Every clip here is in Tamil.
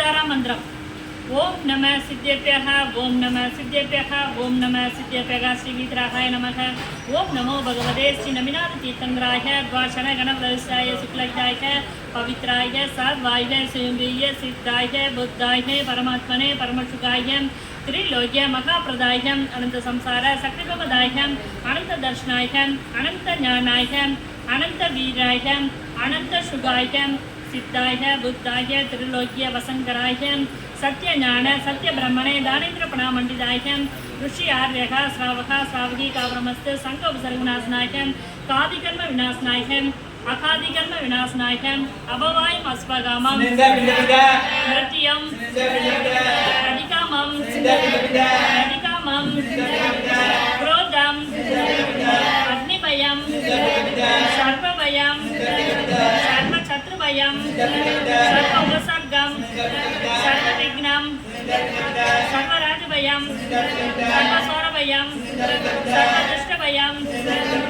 Siddhara Mandram. Om Namah Siddhyabhyaha, Om Namah Siddhyabhyaha, Om Namah Siddhyabhyaha, Sri Vitrahaya Namaha, Om Namo Bhagavate Sri Naminatha Tirthangraya, Dvashana Ganavasaya, Suklajaya, Pavitraya, Sadvaya, Suyumriya, Siddhaya, Buddhaya, Paramatmane, Paramashukaya, Trilogya, Mahapradayam, Ananta Samsara, Sakripapadayam, Ananta Darshanayam, Ananta Jnanayam, Ananta Virayam, Ananta Shugayam, Siddhaya, Buddhaya, Trilogya, Vasankarayam, Satya Jnana, Satya Brahmane, Danindra Pranamandidayam, Rishi Aryaha, Sravaka, Sravaki, Kavramastu, Sankha Sargunasnayam, Kadikarma Vinasnayam, Akadikarma Vinasnayam, Abhavayam Aspagamam, Mrityam, Radikamam, Radikamam, Krodam, Agnipayam, Sarvavayam, Sarva Chatruvayam, Sarva Upasargam, Sarva Vignam, Sarva Rajavayam, Sarva Sauravayam, Sarva Drishtavayam,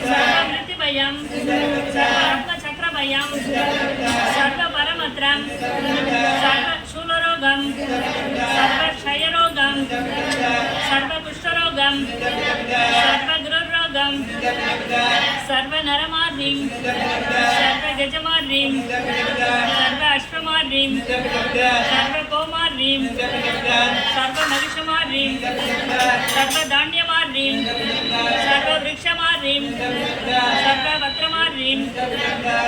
Sarva Vritivayam, Sarva Ratna Chakravayam, Sarva Paramatram, Sarva Shularogam, Sarva Shayarogam, Sarva Kushtarogam, Sarva Gururogam, Sarva Naramadrim, Sarva Gajamadrim, Sarva Ashvamadrim, Sarva Komadrim, Sarva Magishamadrim, Sarva Danyamadrim, Sarva Vrikshamadrim, Sarva Vatramadrim,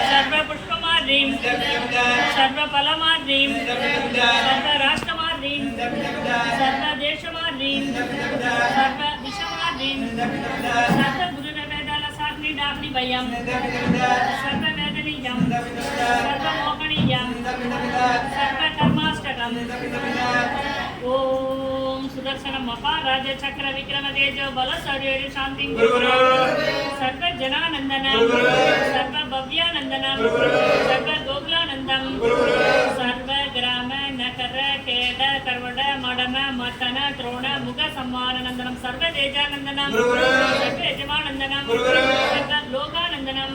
Sarva Pushpamadrim, Sarva Palamadrim, Sarva Rashtamadrim, Sarva Deshamadrim, Sarva Vishamadrim, Sarva Guru Vedala Sakni Dapni Bayam, Sarva Vedaniyam, Sarva Mohaniyam, Sarva Karmastakam, Om Sudarsana Maharaja Chakra Vikrama Tejo Bala Sarya Shanti Guru, Sarva Jananandana, Sarva Bhavya Nandana, Sarva Gogla Nandam, Sarva Grama Nakara Keda Karvada Madama Matana Trona Muga Samana Nandanam, Sarva Deja Nandanam, Sarva Ejama Nandanam, Sarva Loka Nandanam,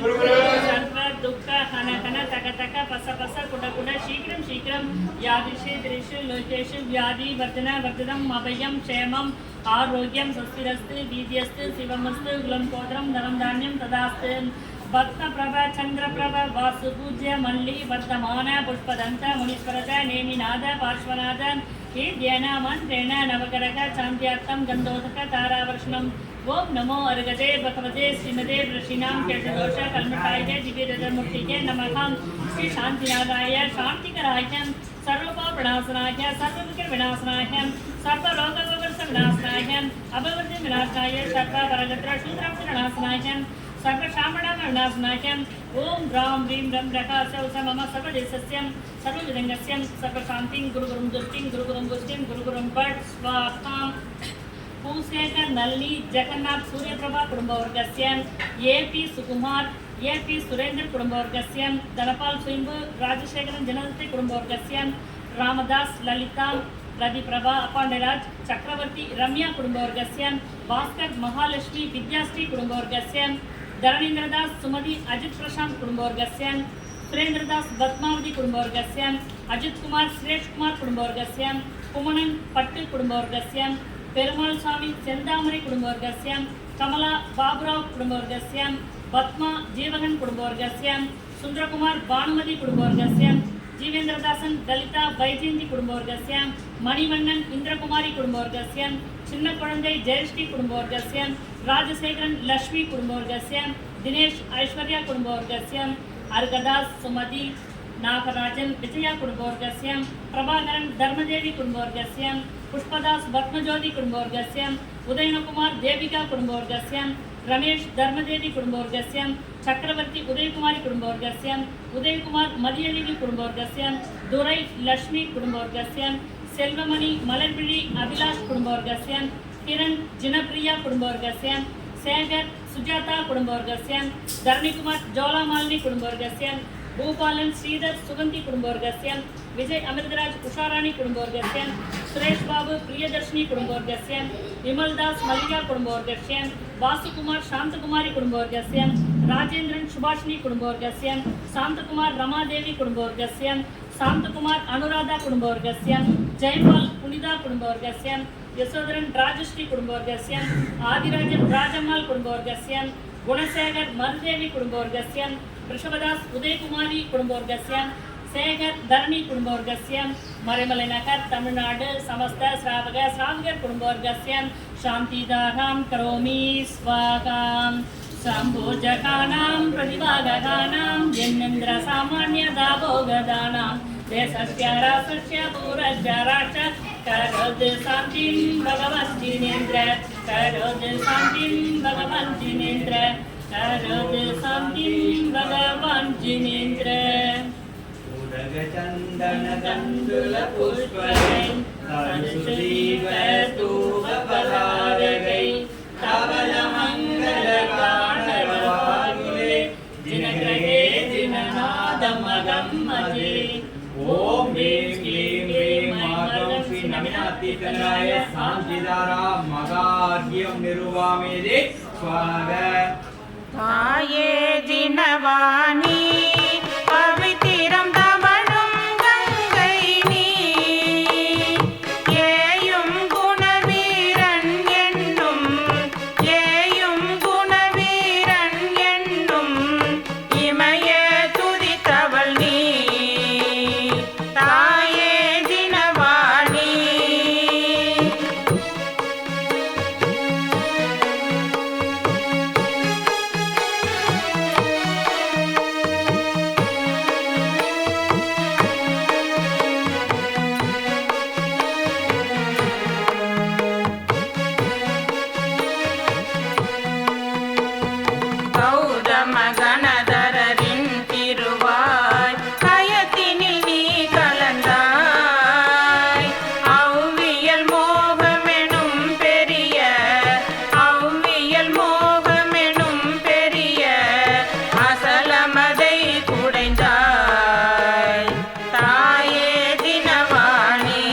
Sarva Dukka Hanakana Takataka Pasa Pasa Kuda Kuda Shikram Shikram Yadishe Drishu Lokeshu Vyadi Vardana Vardadam Abhayam Kshemam Arogyam Sastirastu Vidyastu Sivamastu Gulam Kodram Dharam Dhanyam Tadastu Bhatta Prabha Chandra Prabha Vasu Pujya Malli Vardhamana Pushpadanta Munishvarata Neminada Parshvanada Hidyana Mantrena Navakaraka Chantyartam Gandhodaka Tara Varshanam Om Namo Argate Bhagavate Srimade Vrashinam Ketadosha Kalmataya Divyadharmurtike Namaham Sri Shantinadaya Shantikarayam Sarvapa Pranasanaaya Sarvamukir Vinasanaaya Sarva Loka Vavarsa Vinasanaaya Abhavarti Vinasanaaya Sarva Varagatra Shudram Vinasanaaya Sarva Shamana Vinasanaaya Om Ram Rim Ram Raka Sausa Mama Sarva Desasyam Sarva Vidangasyam Sarva Shantim Guru Gurum Dustim Guru Gurum Gustim Guru Gurum Bhat Swaham Pumsekar Nalli Jagannath Surya Prabha Kudumbavargasyam A.P. Sukumar A.P. Surendra Kudumbavargasyam Dhanapal Swimbu Rajashekaran Janadati Kudumbavargasyam Ramadas Lalita Radhi Prabha Apandaraj Chakravarti Ramya Kudumbavargasyam Bhaskar Mahalashmi Vidyastri Kudumbavargasyam Dharanendradas Sumati Ajit Prashant Kudumbavargasyam Surendradas Batmavati Kudumbavargasyam Ajit Kumar Suresh Kumar Kudumbavargasyam Kumanan Pattu Kudumbavargasyam Perumal Swami Sendamari Kudumbavargasyam Kamala Baburao Kudumbavargasyam Batma Jeevagan Kudumbavargasyam Sundrakumar Bhanumati Kudumbavargasyam Jeevendradasan Dalita Vaijayanti Kudumbavargasyam Manivannan Indrakumari Kudumbavargasyam Chinna Kodandai Jayashri Kudumbavargasyam Rajasekaran Lakshmi Kudumbavargasyam Dinesh Aishwarya Kudumbavargasyam Argadas Sumati Nakarajan Vijaya Kudumbavargasyam Prabhakaran Dharmadevi Kudumbavargasyam Pushpadas Bhatmajodi Kudumbavargasyam Udayanakumar Devika Kudumbavargasyam Ramesh Dharmadevi Kudumbavargasyam Chakravarti Udaykumari Kudumbavargasyam Udaykumar Madhyalivi Kudumbavargasyam Durai Lakshmi Kudumbavargasyam Selvamani Malarpidi Abhilash Kudumbavargasyam Kiran Jinapriya Kudumbavargasyam Sagar Sujata Kudumbavargasyam Dharanikumar Jola Malini Kudumbavargasyam Bhupalan Sridhar Suganti Kudumbavargasyam Vijay Amirdaraj Usharani Kudumbavargasyam Suresh Babu Priyadarshini Kudumbavargasyam Vimal Das Mallika Kudumbavargasyam Vasu Kumar Shantakumari Kudumbavargasyam Rajendran Subhashini कुटुंबवर्गस्य Shanta Kumar Ramadevi कुटुंबवर्गस्य Shanta Kumar Anuradha कुटुंबवर्गस्य Jaipal Punita कुटुंबवर्गस्य यशोधरन Rajshree कुटुंबवर्गस्य आदिराजन राजम्माल कुटुंबवर्गस्य Gunshekhar Marudevi कुटुंबवर्गस्य वृषभदास उदयकुमारी कुटुंबवर्गस्य Shekhar धरणी कुटुंबवर्गस्य मरेमलैनगर तमिळ्नाडु समस्त श्रावकर कुटुंबवर्गस्य शांतिदारां करोमि स्वाहां शम्भुजकानां प्रतिभागकानां जन्मेन्द्र सामान्य दाभोगदानां देशस्य राष्ट्रस्य पूरस्य राष्ट्र करोद शान्तिं भगवन् जिनेन्द्र करोद शान्तिं भगवन् जिनेन्द्र करोद शान्तिं भगवन् जिनेन्द्र चंदन तंदुल पुष्पै सुदीप स्तूप पधारगै तबल मंगल गानवागुले जिनग्रहे जिननादमगं मजे ओम ह्रीं क्लीं ह्रीं मागं श्री नमिनातिकनाय शांतिदारा मगार्घ्यं निरुवामेदे स्वाहा தாயே ஜினவாணி பவித்திரம் தவழும் கங்கை நீ ஏயும் குணவீரன் என்னும் இமய துதித்தவள் நீ தாயே ஜினவாணி கௌதம கணதரரின் திருவாய் கயத்தினில் நீ கலந்தாய் அவ்வியல் மோகமெனும் பெரிய அசலமதை குடைந்தாய் தாயே தினவாணி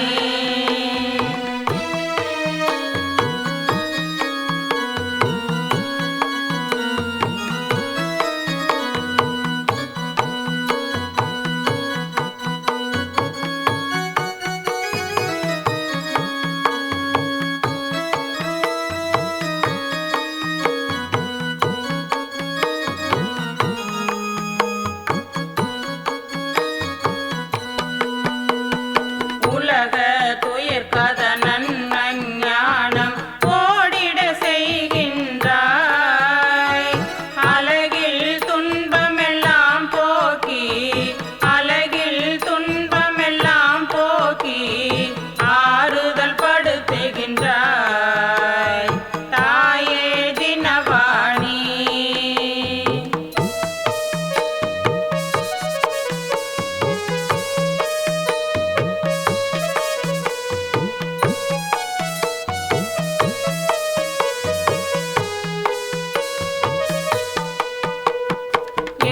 உலக துயர் கதனன் அஞ்ஞானம் ஓடிட செய்கின்றாய் அழகில் துன்பமெல்லாம் போக்கி ஆறுதல் படுத்துகின்றாய் தாயே தினவாணி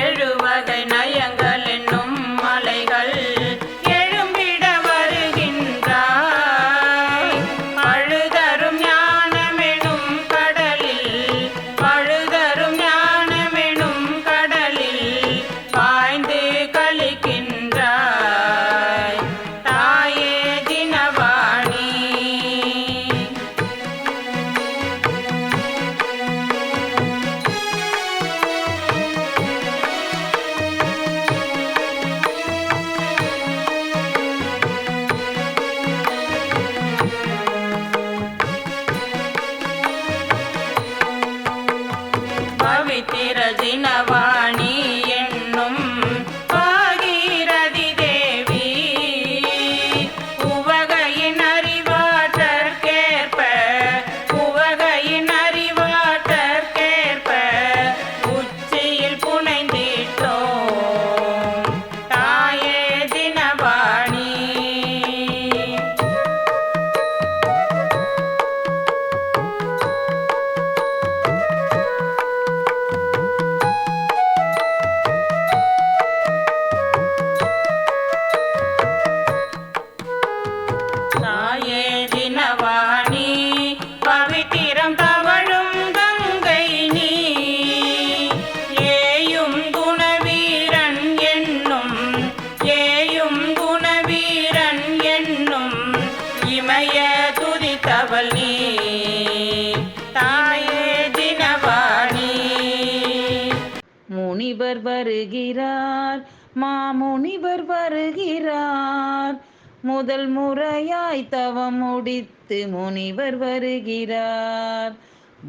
எழுவகை நயங்கள் என்னும் மலைகள் எழும்பிட வருகின்றாய் பழுதரும் ஞானமெனும் கடலில் பாய்ந்து கழிக்கின்றாய் தாயே தினவாணி பவித்திர ஜினவாணி என்னும் பாகீரதி தேவி உவகையின் அறிவாற்றற்கேற்ப உச்சியில் புனைந்திட்டோம் தாயே தினவாணி இணைய துதித்தவள் நீ தாயே தினவாணி. முனிவர் வருகிறார், மாமுனிவர் வருகிறார், முதல் முறையாய் தவம் முடித்து முனிவர் வருகிறார்.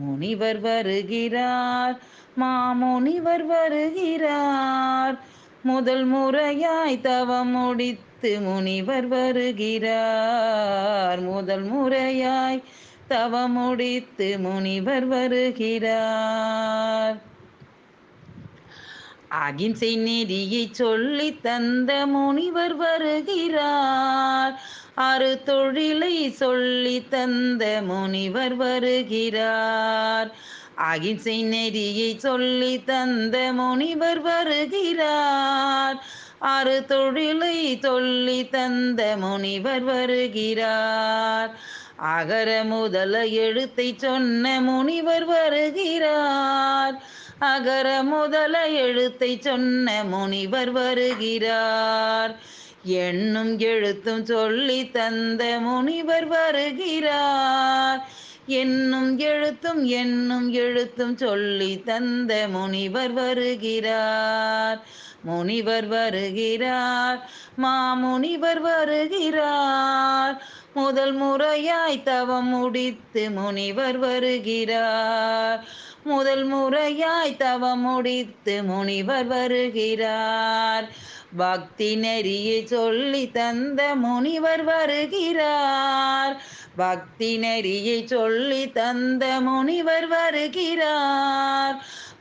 முனிவர் வருகிறார், மாமுனிவர் வருகிறார், முதல் முறையாய் தவம் முடித்து முனிவர் வருகிறார். முதல் முறையாய் தவம் முடித்து முனிவர் வருகிறார். அகிம்சை நெறியை சொல்லி தந்த முனிவர் வருகிறார். அறுதொழிலை சொல்லி தந்த முனிவர் வருகிறார். அகிம்சை நெறியை சொல்லி தந்த முனிவர் வருகிறார். அறுதொழிலை சொல்லி தந்த முனிவர் வருகிறார். அகர முதல எழுத்தை சொன்ன முனிவர் வருகிறார். அகர முதல எழுத்தை சொன்ன முனிவர் வருகிறார். எண்ணும் எழுத்தும் சொல்லி தந்த முனிவர் வருகிறார். எண்ணும் எழுத்தும் சொல்லி தந்த முனிவர் வருகிறார். முனிவர் வருகிறார், மாமுனிவர் வருகிறார், முதல் முறையாய் தவம் முடித்து முனிவர் வருகிறார். முதல் முறையாய் தவம் முடித்து முனிவர் வருகிறார். பக்தி நெறியை சொல்லி தந்த முனிவர் வருகிறார். பக்தி நெறியை சொல்லி தந்த முனிவர் வருகிறார்.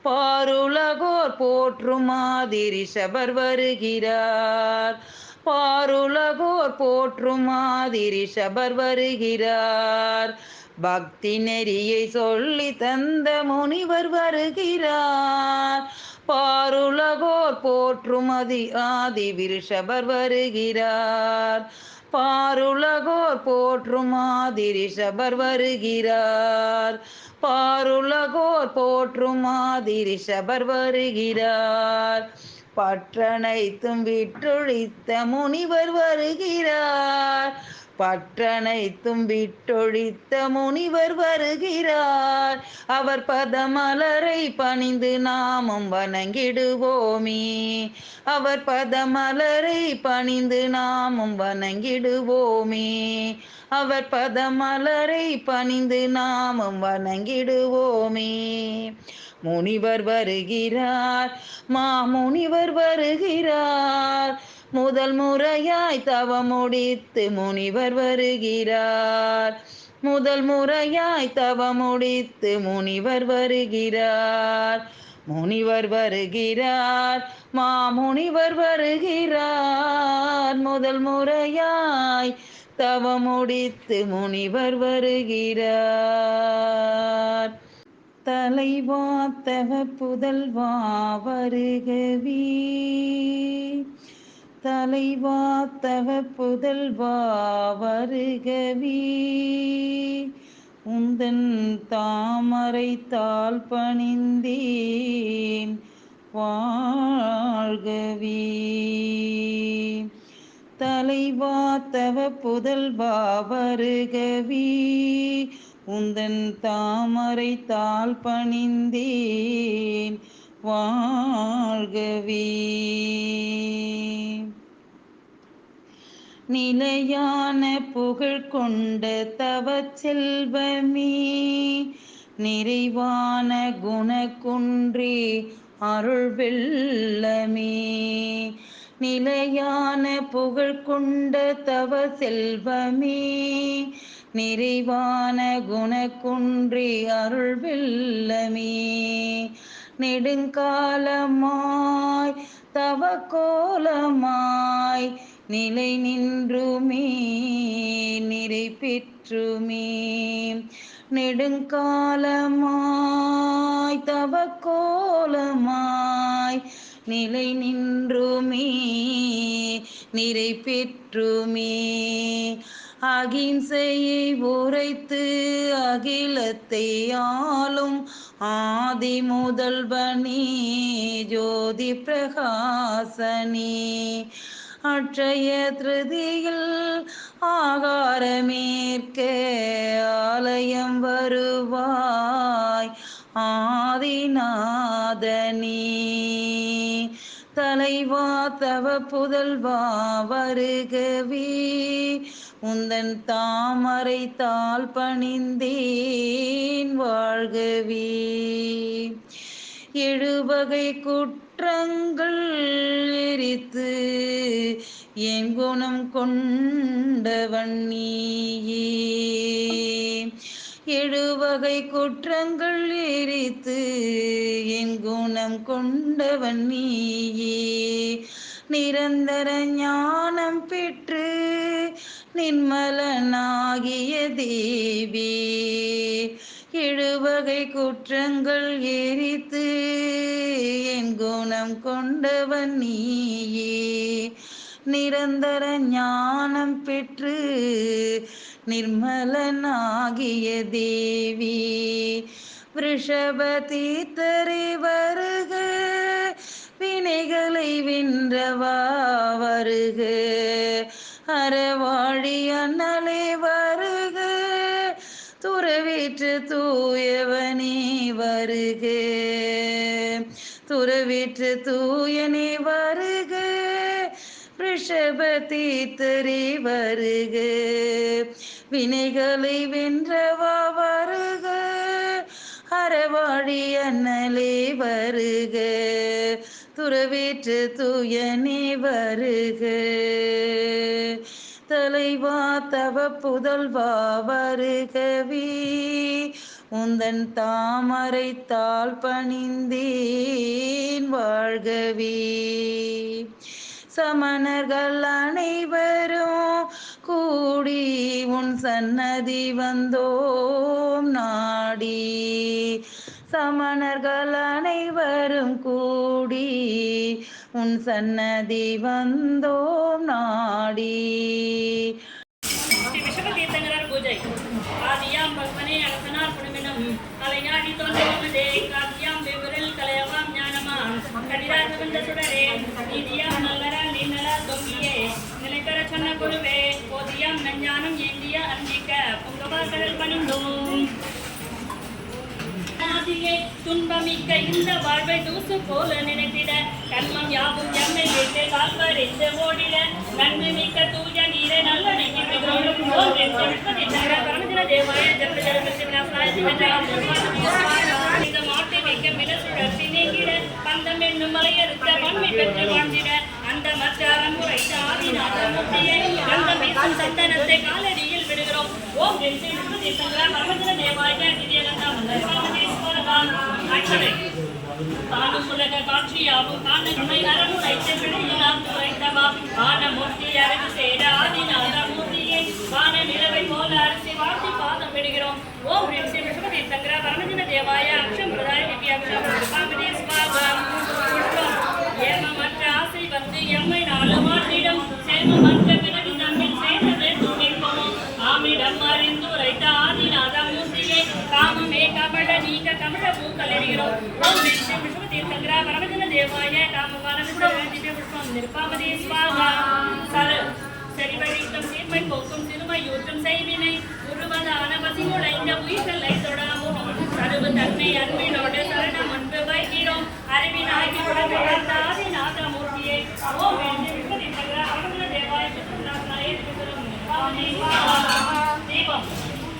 பாருலகோர் போற்றும் ஆதிரிஷபர் வருகிறார். பாருலகோர் போற்றும் ஆதிரிஷபர் வருகிறார். பக்தி நெறியை சொல்லி தந்த முனிவர் வருகிறார். பாருலகோர் போற்றும் ஆதி விருஷபர் வருகிறார். பாருலகோர் போற்றும் ஆதி ரிஷபர் வருகிறார். பாருலகோர் போற்றும் ஆதி ரிஷபர் வருகிறார். பற்றனைத்தும் விட்டொழித்த முனிவர் வருகிறார். பற்றனைத்தும் விட்டொழித்த முனிவர் வருகிறார். அவர் பதமலரை பணிந்து நாமும் வணங்கிடுவோமே. அவர் பதமலரை பணிந்து நாமும் வணங்கிடுவோமே. அவர் பதமலரை பணிந்து நாமும் வணங்கிடுவோமே. முனிவர் வருகிறார், மாமுனிவர் வருகிறார், முதல் முறையாய் தவம் முடித்து முனிவர் வருகிறார். முதல் முறையாய் தவம் முடித்து முனிவர் வருகிறார். முனிவர் வருகிறார், மாமுனிவர் வருகிறார், முதல் முறையாய் தவம் முடித்து முனிவர் வருகிறார். தலைவா தவ புதல்வா வருகவே. தலைவா தவ புதல்வா வருகவே. உந்தன் தாமரை தாள் பணிந்தேன் வாழ்கவே. தலைவா தவ புதல்வா வருகவே. உந்தன் தாமரை தாள் பணிந்தேன் வாழ்கவே. நிலையான புகழ் கொண்ட தவச் செல்வமே. நிறைவான குணக்குன்றே அருள் வெள்ளமே. நிலையான புகழ் கொண்ட தவ செல்வமே. நிறைவான குணக்குன்றே அருள் வெள்ளமே. நெடுங்காலமாய் தவ கோலமாய் நிலை நின்றுமே நிறை பெற்றுமே. நெடுங்காலமாய் தவ கோலமாய் நிலை நின்றுமே நிறை பெற்றுமே. அகிம்சையை உரைத்து அகிலத்தை ஆளும் ஆதி முதல்வனே ஜோதி பிரகாசனே. அட்சய திருதியில் ஆகாரமேற்க ஆலயம் வருவாய் ஆதிநாதனே. தலைவா தவ புதல்வா வருகவே உந்தன் தாமரை தாள் பணிந்தேன் வாழ்கவே. எழுவகை குற்றங்கள் எரித்து என் குணம் கொண்டவன் நீயே. எழுவகை குற்றங்கள் எரித்து என் குணம் கொண்டவன் நீயே. நிரந்தர ஞானம் பெற்று நிர்மலனாகிய தேவி. எழுவகை குற்றங்கள் எரித்து என் குணம் கொண்டவன் நீயே. நிரந்தர ஞானம் பெற்று நிர்மலனாகிய தேவி. விருஷபதீர்த்தரே வருக வினைகளை வென்றவா வருக. அறவாழி அண்ணலே வருக துறவேற்று தூயவனே வருக. துறவேற்று தூயனே வருக. ரிஷபதீர்த்தரே வருக வினைகளை வென்றவா வருக. அறவாழி அண்ணலே வருக துறவேற்று தூயனே வருக. தலைவா தவ புதல்வா வருகவே உந்தன் தாமரை தாள் பணிந்தேன் வாழ்கவே. சமணர்கள் அனைவரும் கூடி உன் சன்னதி வந்தோம் நாடி. சமணர்கள் அனைவரும் கூடி உன் சன்னதி வந்தோம் நாடி. ஸ்ரீ விஷபதீர்த்தங்கரர் பூஜை. ஆதியாம் பகவனே அரசனார் குடும்பினம் கலைஞாடி தோன்றவதே காத்தியாம் விவரில் கலையவாம் ஞானமாம் கடிராஜ வந்த சுடரே நீதியாம் நல்லரால் நீனலால் தொங்கியே நிலைபெற சொன்ன குருவே போதியாம் நஞ்ஞானம் ஏந்திய அன்பிக்க பொங்கவாசல் பணிந்தோம். துன்பமிக்க இந்த வாழ்வை தூசு போல நினைத்திட கண்மம் யாவும் எம்மை விட்டு காப்பறிந்து ஓடிட நன்மை மிக்க தூய நீரை நல்ல தேவாய மாட்டை வைக்க மிளசுழற்சி நீங்கிட பந்தம் என்னும் மலையறுத்த பன்மை பெற்று வாழ்ந்திட அந்த மற்ற அறமுறை ஆதிநாதமூர்த்தியை அந்த மீசும் சந்தனத்தை காலடியில் விடுகிறோம். ஓம் தேவாய காணும் உலக காட்சியாவும் காணமை அறமுறைத்த விடையிலாம் துறைத்தவா ஆனமூர்த்தி அறிவு சேர ஆதிநாதமூர்த்தியை வான நிலவை போல அரிசி வாழ்த்தி பாதம் விடுகிறோம். ஓம் ஸ்ரீ விஷபதீர்த்தங்கர பரமஜன தேவாய அக்ஷம் பிரதாய திவ்யாக்ஷம் சுபாமதே ஸ்வாகம். ஏமமற்ற ஆசை வந்து எம்மை நாளுமாட்டிடம் சேமமற்ற பிறகு நம்மில் சேர்ந்தது துணிப்போம். ஆமிடம் அறிந்து உரைத்த ஆதிநாதமூர்த்தியை காமமே கமட நீக்க கமட பூக்களிடுகிறோம். ஓம் ஸ்ரீ விஷபதீர்த்தங்கர பரமஜன தேவாய காமவான திவ்ய புஷ்பம் நிற்பாமதே ஸ்வாகம். செறிவழிக்கும் சீர்மை போக்கும் திருமையூற்றும் செய்வினை உருவதான பசிமுளைந்த உயிர்களை தொடாமும் கருவு தன்மை அன்பினோடு சரணம் அன்பு வைக்கிறோம். அறிவினாகி ஆதிநாதமூர்த்தியை ஓம் தேவாய தீபம்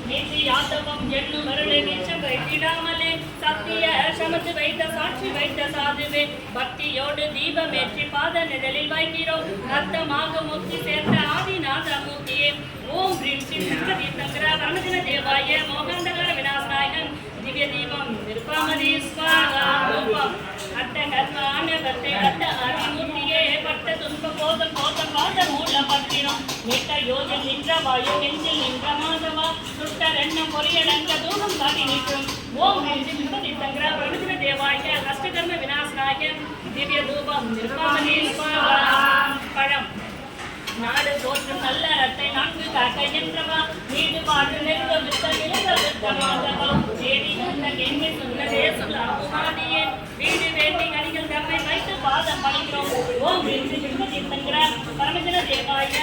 நீதி யாதவம் என்னும் அருளை நீச்சம் வைத்திடாமலே சத்திய சமத்து வைத்த சாட்சி வைத்த சாதுவே பக்தியோடு தீபமேற்றி பாத நிழலில் வைக்கிறோம். ரத்தமாக முக்தி சேர்ந்த ஆதிநாதமூர்த்தியே ஓம் ஸ்ரீ விஷபதீர்த்தங்கர பரமஜன தேவாய மோகாந்தகர விநாசநாயகன் திவ்ய தீபம் நிற்பாமதே ஸ்வாகம். அட்ட கர்மான பத்தை அட்ட அறிமூர்த்தியே பட்ட துன்ப போதம் போதம் பாத மூல பத்திரம் மீட்ட யோஜன் நின்ற வாயு நெஞ்சில் நின்ற மாதவா சுட்டரெண்ணம் பொறியடங்க தூரம் காட்டி நிற்கும். ஓம் ஸ்ரீ விஷபதீர்த்தங்கர பரமஜன தேவாய அஷ்டகர்ம விநாசநாயக திவ்ய தூபம் நிற்பாமதே ஸ்வாகம். பழம் நாடு போற்றும் நல்ல ரத்தை நான்கு காக்க என்றவா நீடு பாட்டு நெருங்க வித்த விலக வித்த மாதவா தேடி வந்த எண்ணி சொன்னதே சொல்லாதியே வீடு வேண்டி அடிகள் தம்மை வைத்து பாதம் பணிக்கிறோம். ஓம் என்று தீர்த்தங்கிற பரமஜன தேவாய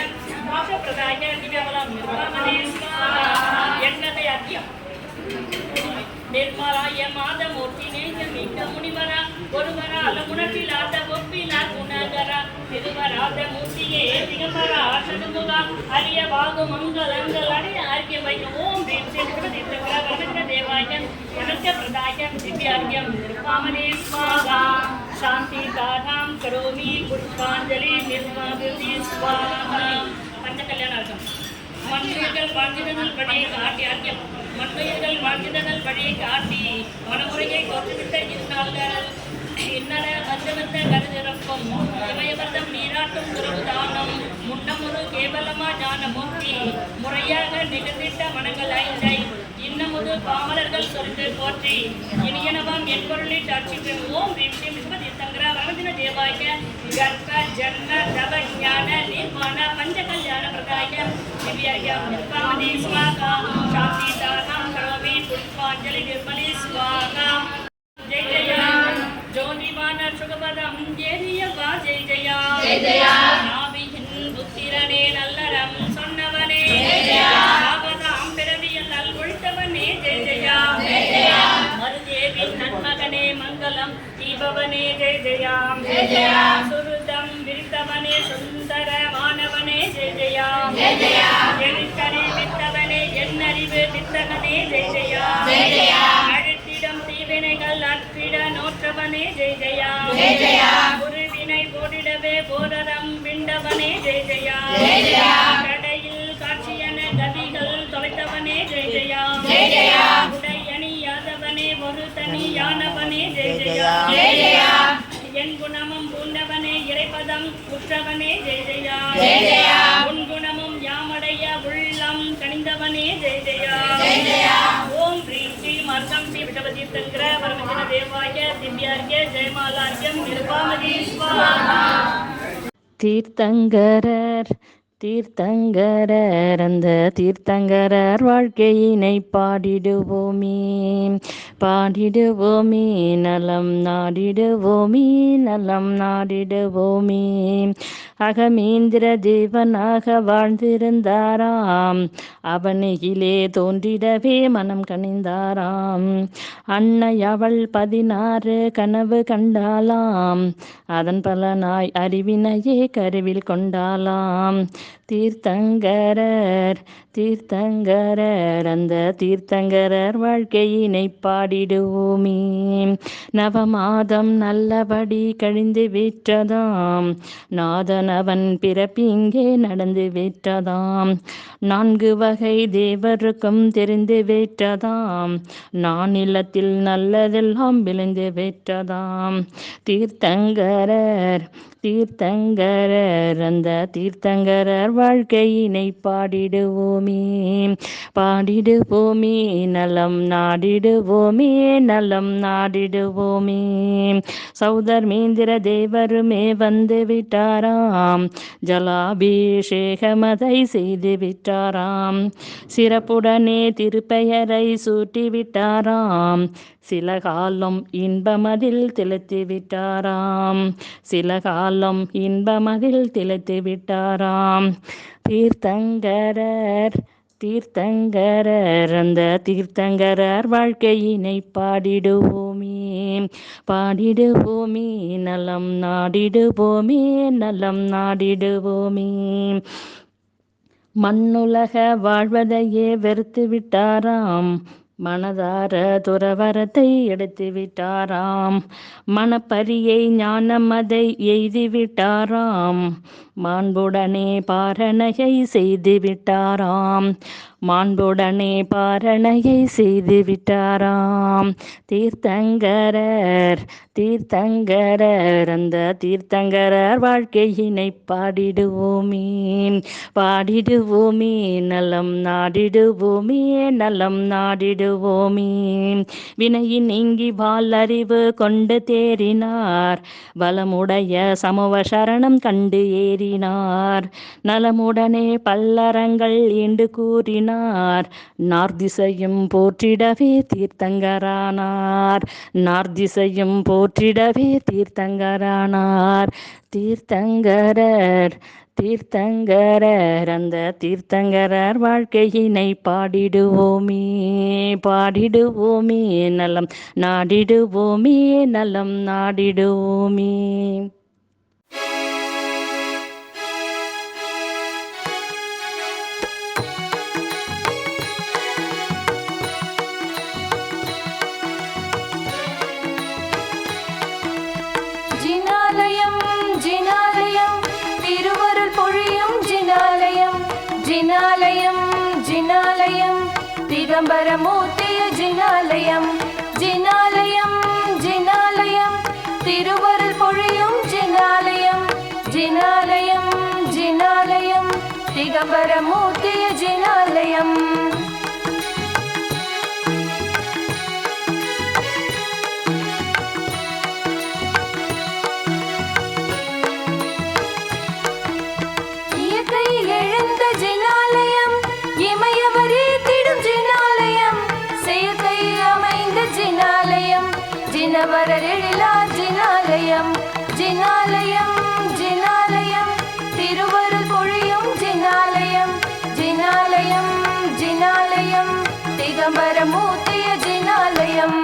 மோட்சப்பிரதாய திவ்யபலம் நிர்வாமனே எண்ணதை அத்தியம் நிர்மலாய மாதமூர்த்தி நேஜமிக்க முனிவரா ஒருவரா அலமுனத்திலாத ஒப்பிலா குணகரா திருவராத மூர்த்தியே திகம்பரா சதுமுகா அரிய வாகு மங்களங்கள் அடைய ஆர்க்கியம் வைக்கும். ஓம் தீர்த்தங்கிற தேவாயம் அனந்த பிரதாயம் திவ்யார்க்கியம் நிர்வாமனே ஸ்வாகா சாந்தி தாராம் கரோமி புஷ்பாஞ்சலி நிர்வாகி ஸ்வாகா. பஞ்ச கல்யாணம் இருக்கும். மண்ணுயிர்கள் வாழ்ந்திடங்கள் படையை காட்டி ஆக்கியம் மண்ணுயிர்கள் வாழ்ந்திடங்கள் படையை காட்டி மனமுறையை தோற்றுவிட்ட இருந்தார்கள். இன்னர வந்தவந்த கருதிறப்பும் இமயவர்தம் நீராட்டும் குருதானம் முன்னமுறு கேவலமா ஞானமூர்த்தி முறையாக நிகழ்ந்திட்ட மனங்கள் ஐந்தை இன்னமுது பாமலர்கள் சொல்லிட்டு போற்றி இனியனவாம் என் பொருளை சாட்சி. ஓம் வீழ்ச்சி தங்கிற வரதின தேவாய கர்ப்ப ஜன்ம தப ஞான நிர்வாண பஞ்ச கல்யாண பிரதாய திவ்யாயம் நிர்வாமணி ஸ்வாகா சாந்தி தாராம் கரோமி புஷ்பாஞ்சலி நிர்மலி ஸ்வாகா. ஜெய ஜெயா ஜோதிவான சுகபதம் ஏரியவா ஜெய ஜெயா நாவியின் புத்திரனே நல்லறம் சொன்னவனே ஆபதாம் பிறவியல் நல் ஒழித்தவனே ஜெய ஜெயா மருதேவின் நன்மகனே மங்களம் தீபவனே ஜெய ஜெயா சுருதம் விரித்தவனே சுந்தரமானவனே ஜெய ஜெயா எழுத்தறி வித்தவனே என்னறிவு வித்தகனே ஜெய ஜெயா அழுத்திடம் தீவினைகள் அற்பிட நோற்றவனே ஜெய ஜெயா குருவினை போடிடவே போரரம் விண்டவனே ஜெய ஜெயா கடையில் காட்சியன கதிகள் தொலைத்தவனே ஜெய ஜெயா உடையணியாதவனே ஒரு தனியானவனே ஜெய ஜெயா என் குணமும் பூண்டவனே இறைப்பதம் உற்றவனே ஜெய ஜெயா உன் குணமும் யாமடைய உள்ளம் கனிந்தவனே ஜெய ஜெயா ஓம் ரீம் ஸ்ரீ மர்க்கம் ஸ்ரீ விஷபதீர்த்தங்கிற பரமஜன தேவாய திவ்யார்க்கிய ஜெயமாலார்க்கியம் நிருபாமதி ஸ்வாஹா. தீர்த்தங்கரர் தீர்த்தங்கரர் அந்த தீர்த்தங்கரர் வாழ்க்கையினை பாடிடுவோமே பாடிடுவோமே நலம் நாடிடுவோமே நலம் நாடிடுவோமே. அகமேந்திர தேவனாக வாழ்ந்திருந்தாராம் அவனிலே தோன்றிடவே மனம் கனிந்தாராம். அன்னை அவள் 16 கனவு கண்டாளாம் அதன் பலனாய் அறிவினையே கருவில் கொண்டாளாம். தீர்த்தங்கரர் தீர்த்தங்கரர் அந்த தீர்த்தங்கரர் வாழ்க்கையினை பாடிடுவோமே. நவமாதம் நல்லபடி கழிந்து விட்டதாம் நாதனவன் பிறப்பிங்கே நடந்து விட்டதாம். 4 வகை தேவருக்கும் தெரிந்து விட்டதாம் நானிலத்தில் நல்லதெல்லாம் விளைந்து விட்டதாம். தீர்த்தங்கரர் தீர்த்தங்கரர் அந்த தீர்த்தங்கரர் வாழ்க்கையினை பாடிடுவோமே பாடிடுவோமே நலம் நாடிடுவோமே நலம் நாடிடுவோமே. சௌதர்மேந்திர தேவருமே வந்து விட்டாராம் ஜலாபிஷேகமதை செய்து விட்டாராம். சிறப்புடனே திருப்பெயரை சூட்டி விட்டாராம் சில காலம் இன்பமதில் திளைத்து விட்டாராம் சில காலம் இன்பமதில் திளைத்து விட்டாராம். தீர்த்தங்கரர் தீர்த்தங்கரர் அந்த தீர்த்தங்கரர் வாழ்க்கையினை பாடிடுவோமே பாடிடுவோமே நலம் நாடிடுவோமே நலம் நாடிடுவோமே. மண்ணுலக வாழ்வதையே வெறுத்து விட்டாராம் மனதார துறவரத்தை எடுத்து விட்டாராம். மனப்பரியை ஞானமதை எய்தி விட்டாராம் மாண்புடனே பாரணையை செய்து விட்டாராம் மாண்புடனே பாரணையை செய்து விட்டாராம். தீர்த்தங்கரர் தீர்த்தங்கரர் அந்த தீர்த்தங்கரர் வாழ்க்கையினை பாடிடுவோமே பாடிடுவோமே நலம் நாடிடுவோமே நலம் நாடிடுவோமே. வினையின் நீங்கி வாலறிவு கொண்டு தேறினார் வளமுடைய சமூக சரணம் கண்டு ஏறினார் நலமுடனே பல்லறங்கள் ஈண்டு கூறினார் நாடினார். நார்திசையும் போற்றிடவே தீர்த்தங்கரானார். நார்திசையும் போற்றிடவே தீர்த்தங்கரானார். தீர்த்தங்கரர் தீர்த்தங்கரர் அந்த தீர்த்தங்கரர் வாழ்க்கையினை பாடிடுவோமே பாடிடுவோமே நலம் நாடிடுவோமே நலம் நாடிடுவோமே. ஜினாலயம் ஜினாலயம் திருவருள் பொழியும் ஜினாலயம். ஜினாலயம் ஜினாலயம் திகம்பரமூர்த்திய ஜினாலயம். ஜினாலயம் ஜினாலயம் திருவருள் பொழியும் ஜினாலயம். ஜினாலயம் ஜினாலயம் திகம்பரமூர்த்திய ஜினாலயம். எழுந்த ஜினாலயம் இமயவரே திடும் ஜினாலயம். செயற்கை அமைந்த ஜினாலயம் ஜினவரர் எழிலார் ஜினாலயம். ஜினாலயம் ஜினாலயம் திருவருள் பொழியும் ஜினாலயம். ஜினாலயம் ஜினாலயம் திகம்பரமூர்த்திய ஜினாலயம்.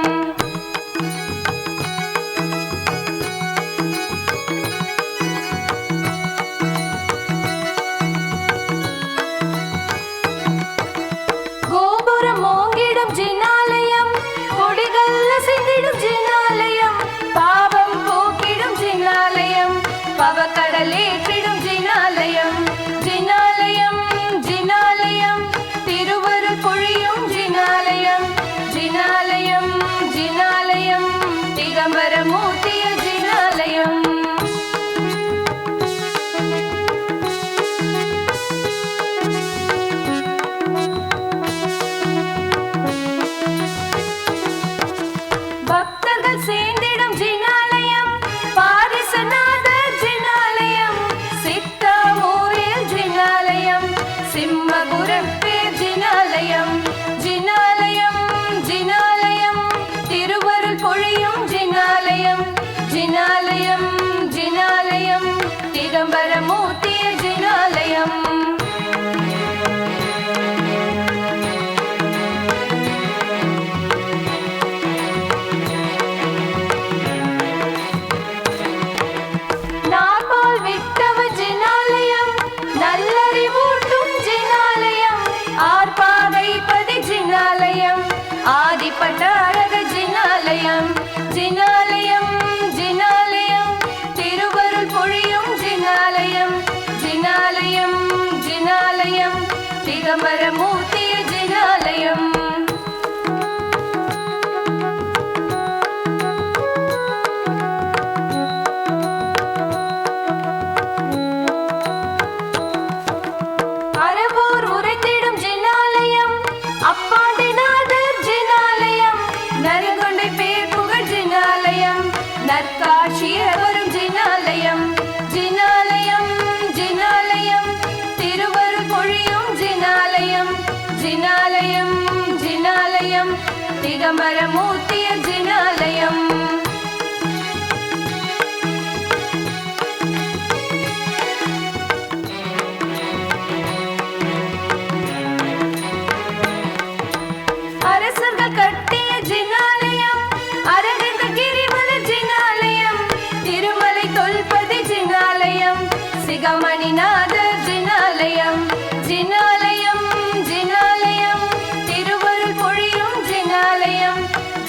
ஜினாலயம் கொடிகல்ல சிந்திடும் ஜினாலயம். பாவம் போக்கிடும் ஜினாலயம் பவக்கடலேற்றிடும் ஜினாலயம். ஜினாலயம் ஜினாலயம் திருவருள் பொழியும் ஜினாலயம். ஜினாலயம் ஜினாலயம் திகம்பரமூர்த்திய ஜினாலயம். சேர்ந்திடும் ஜினாலயம் பாரிசநாதர் ஜினாலயம். சித்தாமூரில் ஜினாலயம் சிம்மகுரப்பேர் ஜினாலயம். ஜினாலயம் ஜினாலயம் திருவருள் பொழியும் ஜினாலயம். ஜினாலயம் ஜினாலயம் திகம்பரமூர்த்திய ஜினாலயம். ஆதிப்பட்டாரக ஜினாலயம். ஜினாலயம் ஜினாலயம் திருவருள் பொழியும் ஜினாலயம். ஜினாலயம் ஜினாலயம் திகம்பரமூர்த்திய ஜினாலயம். அறவோர் உரைத்திடும் ஜினாலயம். அப்பாண்டிநாதர் ஜினாலயம். நறுகொண்டை பேர் புகழ் ஜினாலயம். நற்காட்சிய வரும் ஜினாலயம். ஜினாலயம் ஜினாலயம் திருவருள் பொழியும் ஜினாலயம். ஜினாலயம் ஜினாலயம் திகம்பரமூர்த்திய ஜினாலயம். அரசர்கள் கட்டிய ஜினாலயம். அரவிந்த கிரிவல ஜினாலயம். திருமலை தொல்பதி ஜினாலயம். சிகமணிநாதர் ஜினாலயம். ஜினாலயம் ஜினாலயம் திருவருள் பொழியும் ஜினாலயம்.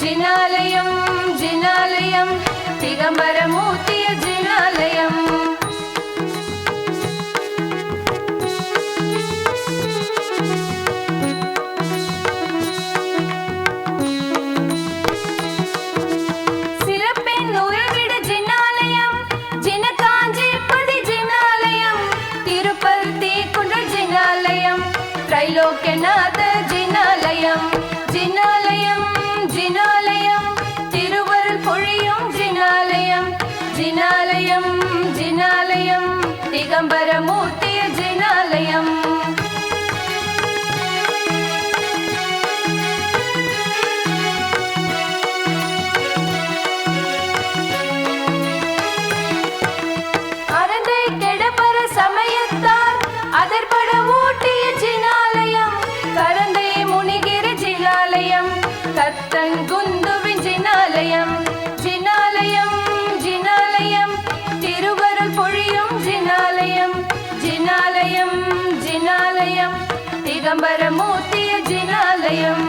ஜினாலயம் ஜினாலயம் ஜினாலயம்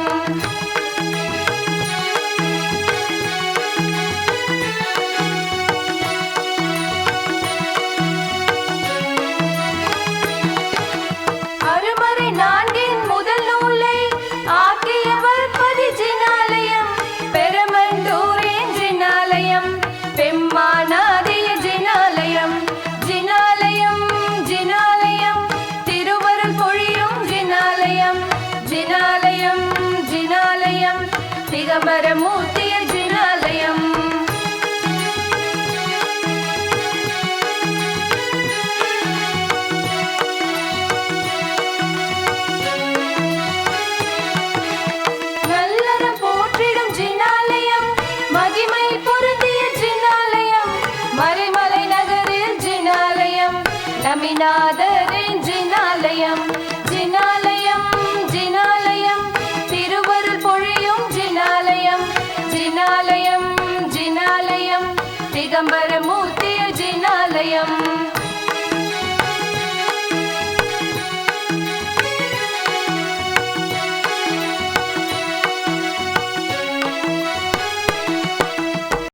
அருமறை நான்கின் முதல் நூலை ஆக்கியவர் பதி ஜினாலயம் பெருமந்தூரின் ஜினாலயம் பெம்மானாதிய ஜினாலயம் ஜினாலயம் ஜினாலயம் திருவருள் பொழியும் ஜினாலயம் ஜினாலயம் ஜினாலயம் திகம்பரமூர்த்தி